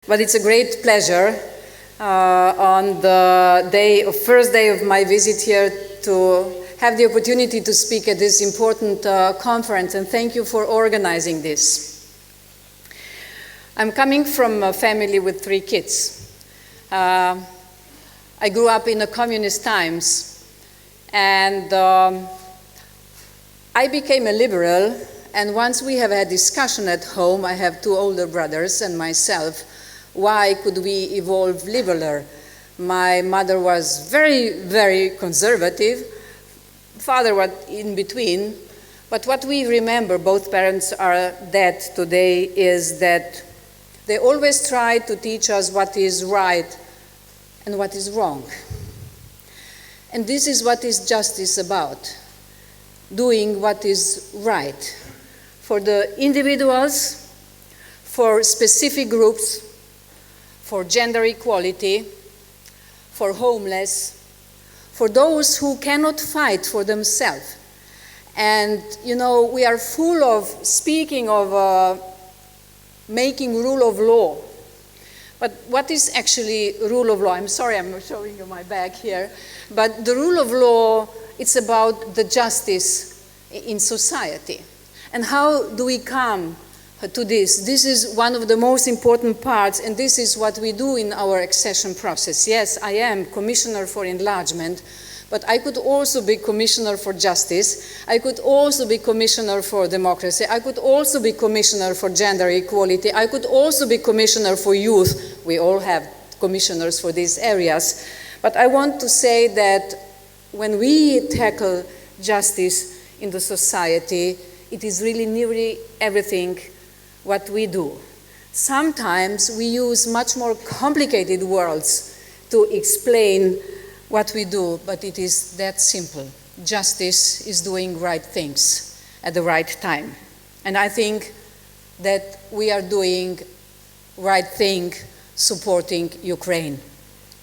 But it's a great pleasure on the first day of my visit here to have the opportunity to speak at this important conference, and thank you for organizing this. I'm coming from a family with 3 kids. I grew up in the communist times, and I became a liberal, and once we have had discussion at home, I have 2 older brothers and myself, why could we evolve liberaler? My mother was very, very conservative. Father was in between. But what we remember, both parents are dead today, is that they always tried to teach us what is right and what is wrong. And this is what is justice about, doing what is right for the individuals, for specific groups, for gender equality, for homeless, for those who cannot fight for themselves. And, you know, we are full of speaking of making rule of law. But what is actually rule of law? I'm sorry, I'm showing you my bag here. But the rule of law, it's about the justice in society. And how do we come to this? This is one of the most important parts, and this is what we do in our accession process. Yes, I am Commissioner for Enlargement, but I could also be Commissioner for Justice. I could also be Commissioner for Democracy. I could also be Commissioner for Gender Equality. I could also be Commissioner for Youth. We all have commissioners for these areas. But I want to say that when we tackle justice in the society, it is really nearly everything what we do. Sometimes we use much more complicated words to explain what we do, but it is that simple. Justice is doing right things at the right time. And I think that we are doing right thing supporting Ukraine.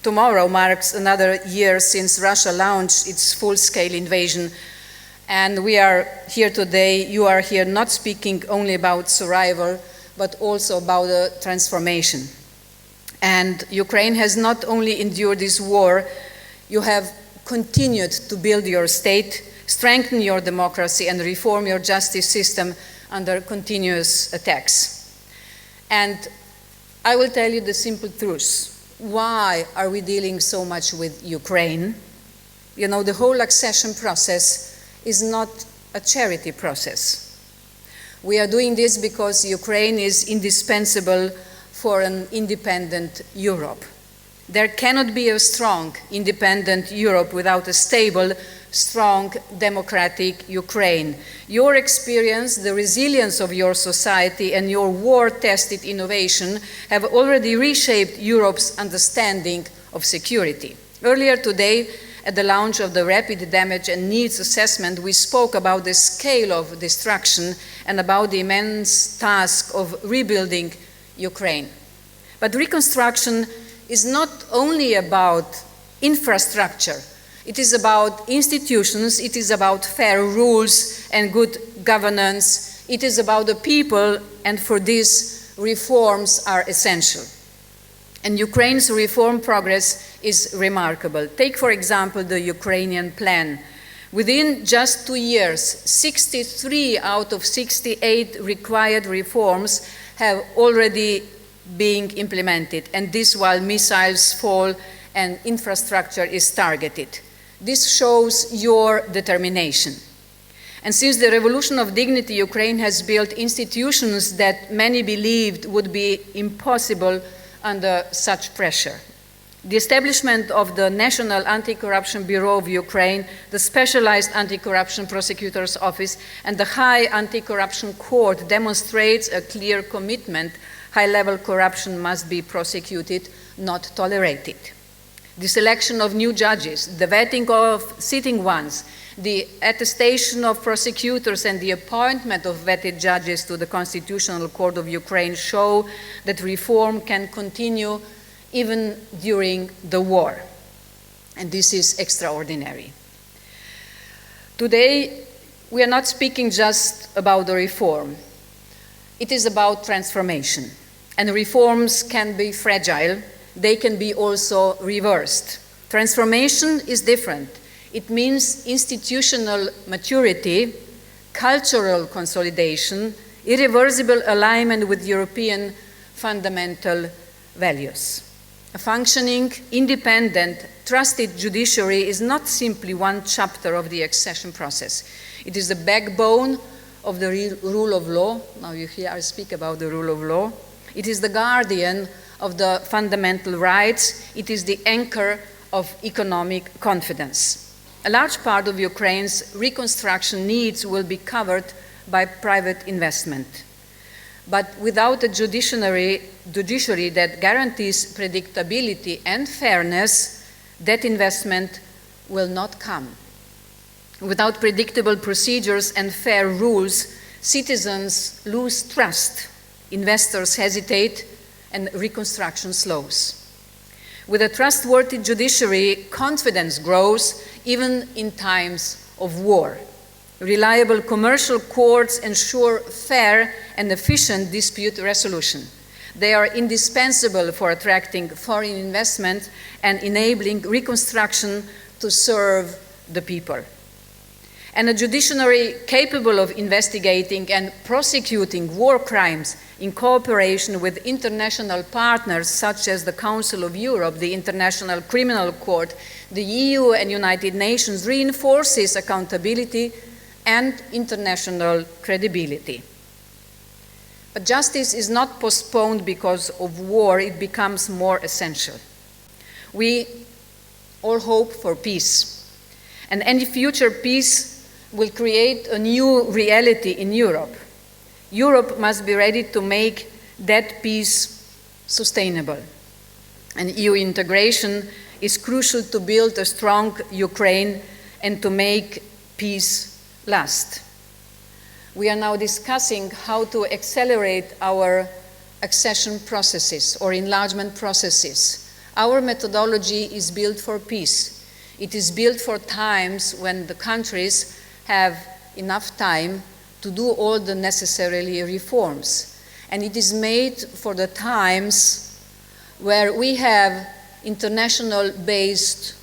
Tomorrow marks another year since Russia launched its full-scale invasion. And we are here today, you are here not speaking only about survival, but also about the transformation. And Ukraine has not only endured this war, you have continued to build your state, strengthen your democracy, and reform your justice system under continuous attacks. And I will tell you the simple truth. Why are we dealing so much with Ukraine? You know, the whole accession process is not a charity process. We are doing this because Ukraine is indispensable for an independent Europe. There cannot be a strong, independent Europe without a stable, strong, democratic Ukraine. Your experience, the resilience of your society, and your war-tested innovation have already reshaped Europe's understanding of security. Earlier today, at the launch of the Rapid Damage and Needs Assessment, we spoke about the scale of destruction and about the immense task of rebuilding Ukraine. But reconstruction is not only about infrastructure. It is about institutions, it is about fair rules and good governance. It is about the people, and for this, reforms are essential. And Ukraine's reform progress is remarkable. Take, for example, the Ukrainian plan. Within just 2 years, 63 out of 68 required reforms have already been implemented, and this while missiles fall and infrastructure is targeted. This shows your determination. And since the Revolution of Dignity, Ukraine has built institutions that many believed would be impossible under such pressure. The establishment of the National Anti-Corruption Bureau of Ukraine, the Specialized Anti-Corruption Prosecutor's Office, and the High Anti-Corruption Court demonstrates a clear commitment. High-level corruption must be prosecuted, not tolerated. The selection of new judges, the vetting of sitting ones, the attestation of prosecutors, and the appointment of vetted judges to the Constitutional Court of Ukraine show that reform can continue even during the war. And this is extraordinary. Today, we are not speaking just about the reform. It is about transformation. And reforms can be fragile. They can be also reversed. Transformation is different. It means institutional maturity, cultural consolidation, irreversible alignment with European fundamental values. A functioning, independent, trusted judiciary is not simply one chapter of the accession process. It is the backbone of the rule of law. Now you hear I speak about the rule of law. It is the guardian of the fundamental rights. It is the anchor of economic confidence. A large part of Ukraine's reconstruction needs will be covered by private investment. But without a judiciary that guarantees predictability and fairness, that investment will not come. Without predictable procedures and fair rules, citizens lose trust, investors hesitate, and reconstruction slows. With a trustworthy judiciary, confidence grows even in times of war. Reliable commercial courts ensure fair and efficient dispute resolution. They are indispensable for attracting foreign investment and enabling reconstruction to serve the people. And a judiciary capable of investigating and prosecuting war crimes in cooperation with international partners such as the Council of Europe, the International Criminal Court, the EU and United Nations reinforces accountability and international credibility. But justice is not postponed because of war, it becomes more essential. We all hope for peace, and any future peace will create a new reality in Europe. Europe must be ready to make that peace sustainable. And EU integration is crucial to build a strong Ukraine and to make peace last. We are now discussing how to accelerate our accession processes or enlargement processes. Our methodology is built for peace. It is built for times when the countries have enough time to do all the necessary reforms. And it is made for the times where we have international-based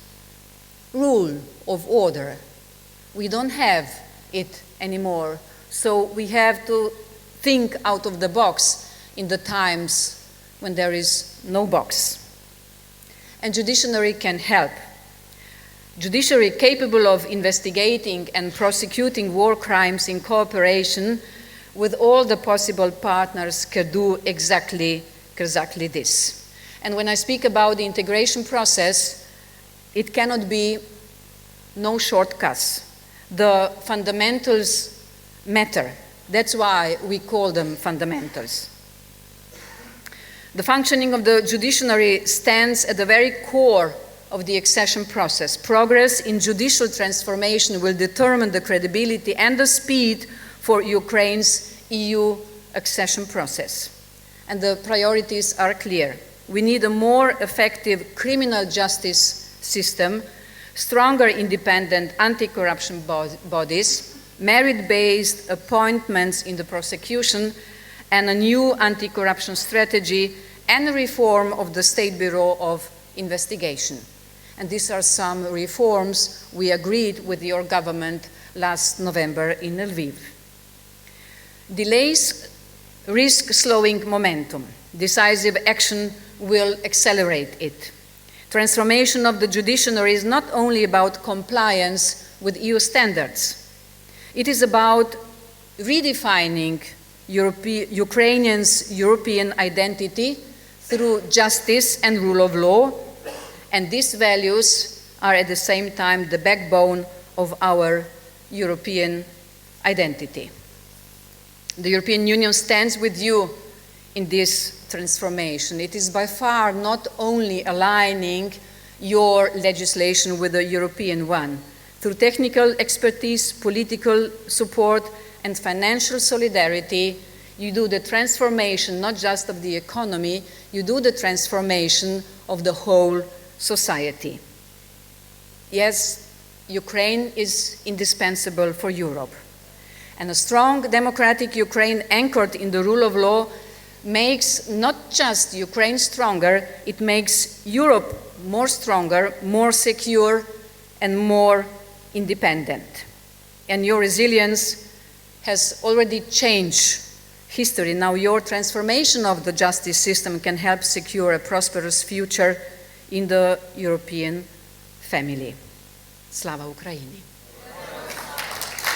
rule of order. We don't have it anymore. So we have to think out of the box in the times when there is no box. And judiciary can help. Judiciary capable of investigating and prosecuting war crimes in cooperation with all the possible partners can do exactly this. And when I speak about the integration process, it cannot be no shortcuts. The fundamentals matter. That's why we call them fundamentals. The functioning of the judiciary stands at the very core of the accession process. Progress in judicial transformation will determine the credibility and the speed for Ukraine's EU accession process. And the priorities are clear. We need a more effective criminal justice system, stronger independent anti-corruption bodies, merit-based appointments in the prosecution, and a new anti-corruption strategy and reform of the State Bureau of Investigation. And these are some reforms we agreed with your government last November in Lviv. Delays risk slowing momentum. Decisive action will accelerate it. Transformation of the judiciary is not only about compliance with EU standards. It is about redefining Ukrainians' European identity through justice and rule of law, and these values are at the same time the backbone of our European identity. The European Union stands with you in this transformation. It is by far not only aligning your legislation with the European one. Through technical expertise, political support, and financial solidarity, you do the transformation not just of the economy, you do the transformation of the whole society. Yes, Ukraine is indispensable for Europe. And a strong democratic Ukraine anchored in the rule of law makes not just Ukraine stronger, it makes Europe more stronger, more secure, and more independent. And your resilience has already changed history. Now your transformation of the justice system can help secure a prosperous future in the European family. Slava Ukraini!